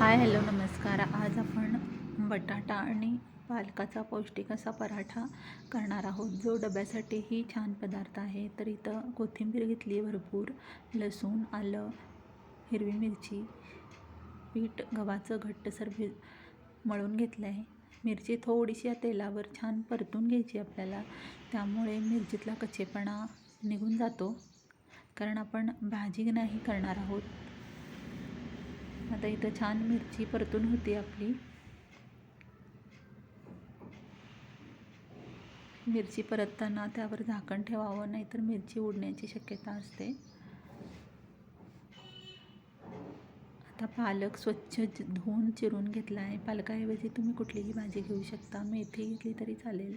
Hi hello नमस्कार. आज आपण बटाटा आणि पालकाचा पौष्टिक असा पराठा करणार आहोत, जो डब्यासाठीही छान पदार्थ आहे. तर इथं कोथिंबीर घेतली आहे भरपूर, लसूण, आलं, हिरवी मिरची, पीठ गव्हाचं घट्टसर मळून घेतलं आहे. मिरची थोडीशी या तेलावर छान परतून घ्यायची आपल्याला, त्यामुळे मिरचीतला कच्चेपणा निघून जातो, कारण आपण भाजी नाही करणार आहोत. आता इथं छान मिरची परतून होती आपली. मिरची परतताना त्यावर झाकण ठेवावं, नाहीतर मिरची उडण्याची शक्यता असते. आता पालक स्वच्छ धुवून चिरून घेतला आहे. पालकाऐवजी तुम्ही कुठलीही भाजी घेऊ शकता, मेथी घेतली तरी चालेल.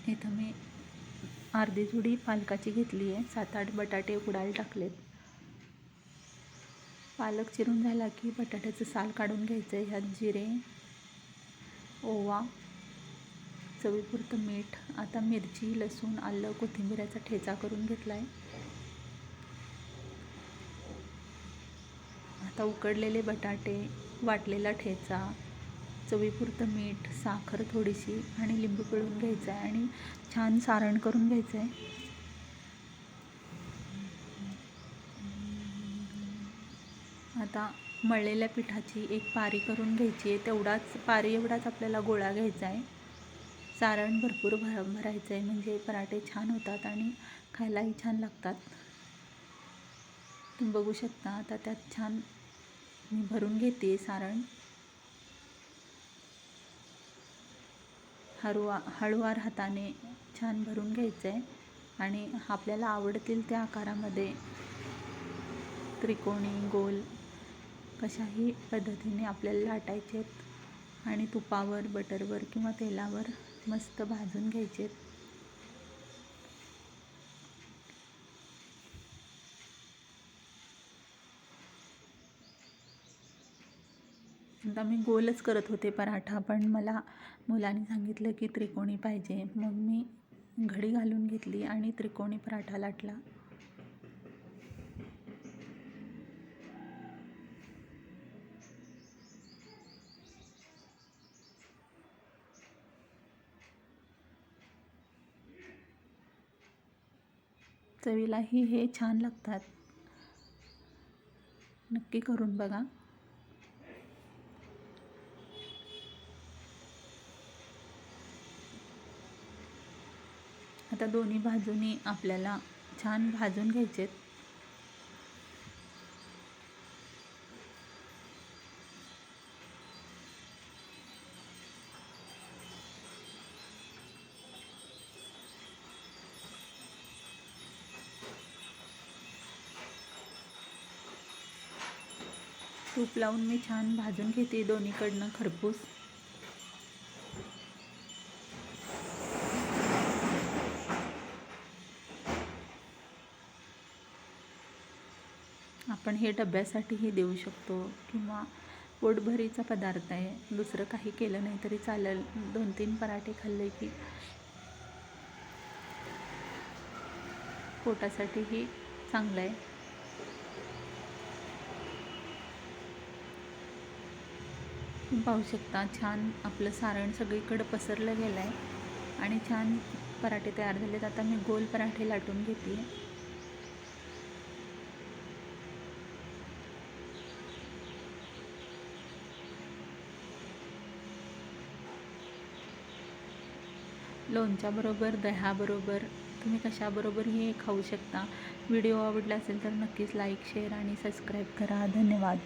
इथं मी अर्धी जुडी पालकाची घेतली आहे. 7-8 बटाटे उकडायला टाकलेत. पालक चिरून झाला की बटाट्याचं साल काढून घ्यायचं आहे. ह्यात जिरे, ओवा, चवीपुरतं मीठ. आता मिरची, लसूण, आलं, कोथिंबीरचा ठेचा करून घेतला आहे. आता उकडलेले बटाटे, वाटलेला ठेचा, चवीपुरतं मीठ, साखर थोडीशी आणि लिंबू पिळून घ्यायचं आहे आणि छान सारण करून घ्यायचं आहे. आता मळलेल्या पिठाची एक पारी करून घ्यायची आहे. पारी एवढाच आपल्याला गोळा घ्यायचा आहे. सारण भरपूर भरायचं आहे, म्हणजे पराठे छान होतात आणि खायलाही छान लागतात. तुम्ही बघू शकता. आता त्यात छान मी भरून घेते सारण. हळूवार हाताने छान भरून घ्यायचं आहे आणि आपल्याला आवडतील त्या आकारामध्ये त्रिकोणी, गोल कशाही पद्धतीने आपल्याला लाटायचे आहेत आणि तुपावर, बटरवर किंवा तेलावर मस्त भाजून घ्यायचे आहेत. आता मी गोलच करत होते पराठा, पण मला मुलांनी सांगितलं की त्रिकोणी पाहिजे. मग मी घडी घालून घेतली आणि त्रिकोणी पराठा लाटला. चवीलाही हे छान लागतात. नक्की करून बघा. आता दोन्ही बाजूनी आपल्याला छान भाजून घ्यायचे. तूप लावून मी छान भाजून घेते दोन्हीकडनं खरपूस. आपण हे डब्यासाठीही देऊ शकतो किंवा पोटभरीचा पदार्थ आहे. दुसरं काही केलं नाही तरी चालेल. 2-3 पराठे खाल्ले की पोटासाठीही चांगलं आहे. पाहू शकता, छान आपलं सारण सगळीकडे पसरलं गेलं आहे आणि छान पराठे तयार झालेत. आता मी गोल पराठे लाटून घेते. लोणच्याबरोबर, दह्याबरोबर, तुम्ही कशाबरोबरही हे खाऊ शकता. व्हिडिओ आवडला असेल तर नक्कीच लाईक, शेअर आणि सबस्क्राईब करा. धन्यवाद.